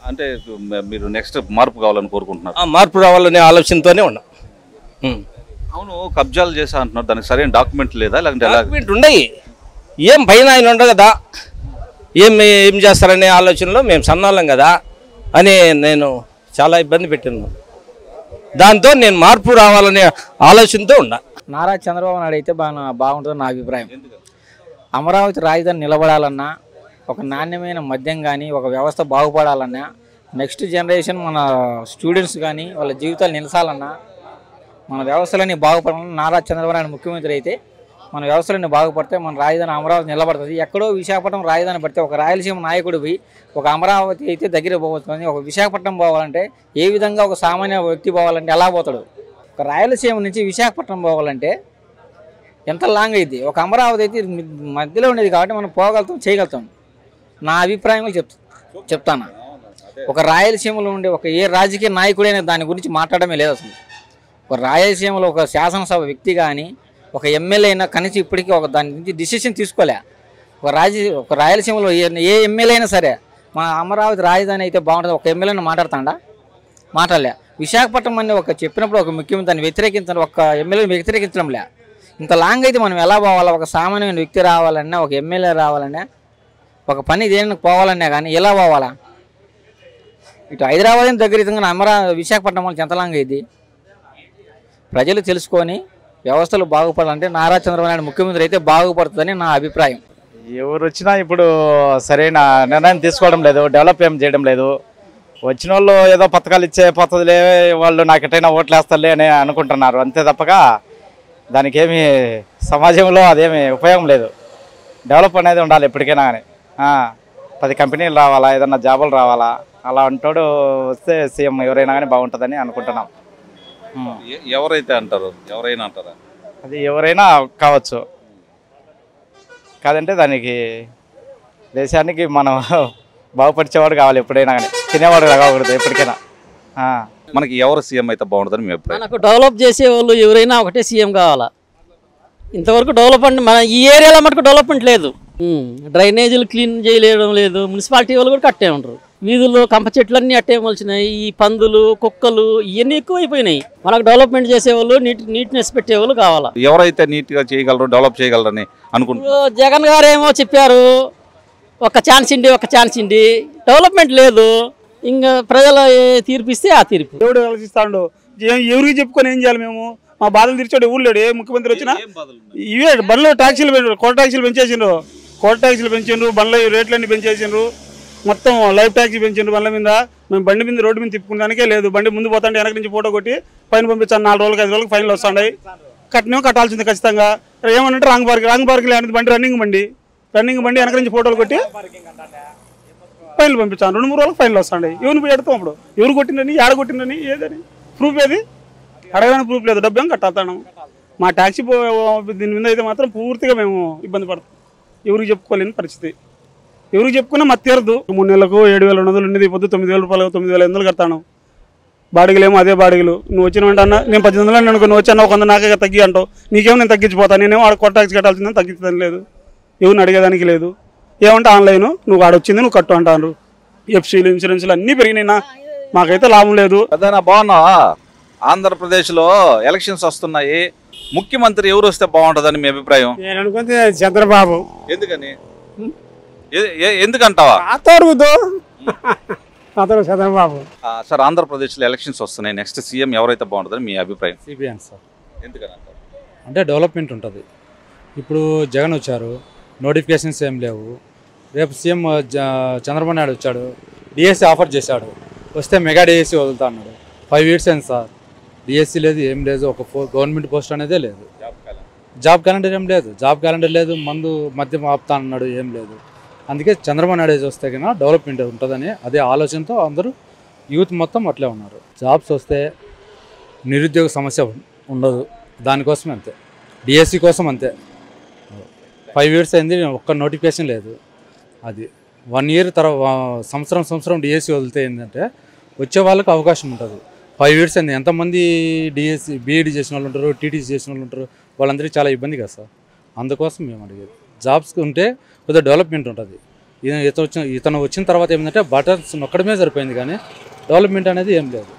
అంటే మీరు నెక్స్ట్ మార్పు కావాలని కోరుకుంటున్నారు? మార్పు రావాలనే ఆలోచనతోనే ఉన్నాం. అవును, కబ్జాలు చేసా అంటున్నారు, దానికి సరైన డాక్యుమెంట్ లేదా? లేదంటే డాక్యుమెంట్ ఉన్నాయి, ఏం భయం ఆయన ఉండదు కదా, ఏం చేస్తారనే ఆలోచనలో మేము సన్నాలం కదా అని నేను చాలా ఇబ్బంది పెట్టినాను. దాంతో నేను మార్పు రావాలనే ఆలోచనతో ఉన్నా. నారా చంద్రబాబు నాయుడు అయితే బాగుంటుందని నా అభిప్రాయం. అమరావతి రాజధాని నిలబడాలన్నా, ఒక నాణ్యమైన మద్యం కానీ, ఒక వ్యవస్థ బాగుపడాలన్నా, నెక్స్ట్ జనరేషన్ మన స్టూడెంట్స్ కానీ వాళ్ళ జీవితాలు నిలసాలన్నా, మన వ్యవస్థలన్నీ బాగుపడాలన్నా నారా చంద్రబాబు నాయుడు ముఖ్యమంత్రి అయితే మన వ్యవస్థలన్నీ బాగుపడితే మన రాజధాని అమరావతి నిలబడుతుంది. ఎక్కడో విశాఖపట్నం రాజధాని పడితే ఒక రాయలసీమ నాయకుడు పోయి ఒక అమరావతి అయితే దగ్గర పోవచ్చు, ఒక విశాఖపట్నం పోవాలంటే ఏ విధంగా ఒక సామాన్య వ్యక్తి పోవాలంటే ఎలా పోతాడు? ఒక రాయలసీమ నుంచి విశాఖపట్నం పోవాలంటే ఎంత లాంగ్ అయింది. ఒక అమరావతి అయితే మధ్యలో ఉండేది కాబట్టి మనం పోగలుగుతాం, చేయగలుగుతాం. నా అభిప్రాయంలో చెప్తాను. ఒక రాయలసీమలో ఉండే ఒక ఏ రాజకీయ నాయకుడైనా దాని గురించి మాట్లాడమే లేదు అసలు. ఒక రాయలసీమలో ఒక శాసనసభ వ్యక్తి కానీ, ఒక ఎమ్మెల్యే అయినా కనీసం ఇప్పటికీ ఒక దాని గురించి డిసిషన్ తీసుకోలే. ఒక రాయలసీమలో ఏ ఎమ్మెల్యే అయినా సరే మా అమరావతి రాజధాని అయితే బాగుంటుంది ఒక ఎమ్మెల్యేని మాట్లాడతాడా? మాట్లాడలే. విశాఖపట్నం అని ఒక చెప్పినప్పుడు ఒక ముఖ్యమంత్రి దాన్ని వ్యతిరేకించడం, ఒక ఎమ్మెల్యేని వ్యతిరేకించడంలే. ఇంత లాంగ్ అయితే మనం ఎలా పోవాలా? ఒక సామాన్యమైన వ్యక్తి రావాలన్నా, ఒక ఎమ్మెల్యే రావాలన్నా, ఒక పని దేనికి పోవాలన్నా కానీ ఎలా పోవాలా? ఇటు హైదరాబాద్ దగ్గర విశాఖపట్నం వాళ్ళకి ఎంత లాంగ్ అయింది? ప్రజలు తెలుసుకొని వ్యవస్థలు బాగుపడాలంటే నారా చంద్రబాబు నాయుడు ముఖ్యమంత్రి అయితే బాగుపడుతుందని నా అభిప్రాయం. ఎవరు వచ్చినా ఇప్పుడు సరైన నిర్ణయం తీసుకోవడం లేదు, డెవలప్ ఏం చేయడం లేదు. వచ్చిన వాళ్ళు ఏదో పథకాలు ఇచ్చే పోతుందిలే, వాళ్ళు నాకు ఎట్టైనా ఓట్లు వేస్తారులే అని అనుకుంటున్నారు, అంతే తప్పగా దానికి ఏమి సమాజంలో అదేమి ఉపయోగం లేదు. డెవలప్ అనేది ఉండాలి ఎప్పటికైనా కానీ. 10 కంపెనీలు రావాలా, ఏదన్నా జాబులు రావాలా, అలా అంటాడు వస్తే సీఎం ఎవరైనా కానీ బాగుంటుందని అనుకుంటున్నాం. ఎవరైతే అంటారు? ఎవరైనా అంటారా? అది ఎవరైనా కావచ్చు, కాదంటే దానికి దేశానికి మనం బాగుపరిచేవాడు కావాలి ఎప్పుడైనా కానీ, తినేవాడు కాకూడదు ఎప్పటికైనా. మనకి ఎవరు సీఎం అయితే బాగుంటుందని మీ అభిప్రాయం? మనకు డెవలప్ చేసేవాళ్ళు ఎవరైనా ఒకటే సీఎం కావాలా. ఇంతవరకు డెవలప్మెంట్ మన ఈ ఏరియాలో మటుకు డెవలప్మెంట్ లేదు. డ్రైనేజీలు క్లీన్ చేయలేడం లేదు, మున్సిపాలిటీ వాళ్ళు కూడా కట్టే ఉంటారు. వీధుల్లో కంప చెట్లన్నీ అట్టే మొలిచినాయి, ఈ పందులు కుక్కలు ఇవన్నీ ఎక్కువైపోయినాయి. మనకు డెవలప్మెంట్ చేసేవాళ్ళు నీట్నెస్ పెట్టేవాళ్ళు కావాలా. ఎవరైతే నీట్గా చేయగలరు, డెవలప్ చేయగలరని అనుకుంటున్నారు? జగన్ గారు ఏమో చెప్పారు ఒక ఛాన్స్ ఇండి, డెవలప్మెంట్ లేదు. ఇంకా ప్రజల తీర్పిస్తే ఆ తీర్పు దేవుడు ఆలోచిస్తాడు. ఎవరికి చెప్పుకొని ఏం చేయాలి? మేము మా బాధలు తీర్చాడు ఎవరు లేడు. ఏ ముఖ్యమంత్రి వచ్చినా ఇవే బండ్లో ట్యాక్సీలు కోట ట్యాక్సీలు పెంచేసిండ్రు, బండ్ల రేట్లన్నీ పెంచేసిండ్రు, మొత్తం లైఫ్ ట్యాక్సీ పెంచిండ్రు బండ్ల మీద. మేము బండి మీద రోడ్డు మీద తిప్పుకున్నానికే లేదు. బండి ముందు పోతాంటే వెనక నుంచి ఫోటో కొట్టి ఫైన్ పంపించాను. 4 రోజులకు 5 రోజులకు ఫైన్లు వస్తున్నాయి. కట్టాల్సింది ఖచ్చితంగా. ఏమనంటే రాంగ్ పార్కింగ్ అనేది బండి రన్నింగ్ బండి వెనక నుంచి ఫోటోలు కొట్టి ఫైన్లు పంపించాను. 2-3 రోజులకు ఫైన్లు వస్తున్నాయి. ఎవరిని పోయి ఎడతాం అప్పుడు? ఎవరు కొట్టిందని, ఏడ కొట్టిందని, ఏదని ప్రూఫ్ ఏది? అడగడానికి ప్రూఫ్ లేదు, డబ్బు ఏం కట్టాను. మా ట్యాక్సీ దీని మీద అయితే మాత్రం పూర్తిగా మేము ఇబ్బంది పడతాం. ఎవరికి చెప్పుకోలేని పరిస్థితి. ఎవరికి చెప్పుకున్నా మా తీరదు. 3 నెలలకు 7,200 ఉండేది, పొద్దు 9,000 రూపాయలు 9,500 కడతాను. బాడిగలేమో అదే బాడిగలు. నువ్వు వచ్చినవంటే అన్న నేను 1800 అనుకో, నువ్వు వచ్చాను 100 నాకే తగ్గి అంటావు. నీకేమో నేను తగ్గించిపోతాను. నేనేమో ఆడ కొత్త ట్యాక్సీ కట్టాల్సిందని తగ్గించదని లేదు, ఎవరిని అడిగేదానికి లేదు. ఏమంటే ఆన్లైన్ నువ్వు ఆడొచ్చింది నువ్వు కట్టు అంటారు. ఎఫ్సీలు ఇన్సూరెన్స్లు అన్నీ పెరిగినాయినా, మాకైతే లాభం లేదు. అదేనా బాగున్నా? ఆంధ్రప్రదేశ్లో ఎలక్షన్స్ వస్తున్నాయి, ముఖ్యమంత్రి ఎవరు వస్తే బాగుంటుందని మీ అభిప్రాయం? నేను అనుకుంటే చంద్రబాబు. ఎందుకని? ఎందుకంటావా? చంద్రబాబు. సార్, ఆంధ్రప్రదేశ్లో ఎలక్షన్స్ వస్తున్నాయి, నెక్స్ట్ సీఎం ఎవరైతే బాగుంటుందని మీ అభిప్రాయం? CBN sir. ఎందుకని? అంటే డెవలప్మెంట్ ఉంటుంది. ఇప్పుడు జగన్ వచ్చారు, నోటిఫికేషన్స్ ఏం లేవు. రేపు సీఎం చంద్రబాబు నాయుడు వచ్చాడు, డిఎస్సి ఆఫర్ చేశాడు, వస్తే మెగా డిఎస్సి వదులుతా అన్నాడు. 5 years అయింది సార్, డిఎస్సి లేదు, ఏం లేదు, ఒక గవర్నమెంట్ పోస్ట్ అనేదే లేదు. జాబ్ క్యాలెండర్ ఏం లేదు, మద్యం ఆపుతా అన్నాడు, ఏం లేదు. అందుకే చంద్రబాబు నాయుడు వస్తే కన్నా డెవలప్మెంట్ ఉంటుందని అదే ఆలోచనతో అందరూ యూత్ మొత్తం అట్లే ఉన్నారు. జాబ్స్ వస్తే నిరుద్యోగ సమస్య ఉండదు, దానికోసమే అంతే. డిఎస్సి కోసం అంతే. 5 years అయింది, ఒక్క నోటిఫికేషన్ లేదు. అది 1 year తర్వాత సంవత్సరం డిఎస్సి వదిలితే ఏంటంటే వచ్చే వాళ్ళకి అవకాశం ఉంటుంది. 5 years అయింది, ఎంతమంది డిఎస్సి బీఈడి చేసిన వాళ్ళు ఉంటారు, టీటీసీ చేసిన వాళ్ళు ఉంటారు, వాళ్ళందరికీ చాలా ఇబ్బంది కదా సార్. అందుకోసం మేము అడిగేది జాబ్స్ ఉంటే కొద్దిగా డెవలప్మెంట్ ఉంటుంది. ఇతను వచ్చిన తర్వాత ఏమిటంటే బటన్స్ నొక్కడమే సరిపోయింది కానీ డెవలప్మెంట్ అనేది ఏం లేదు.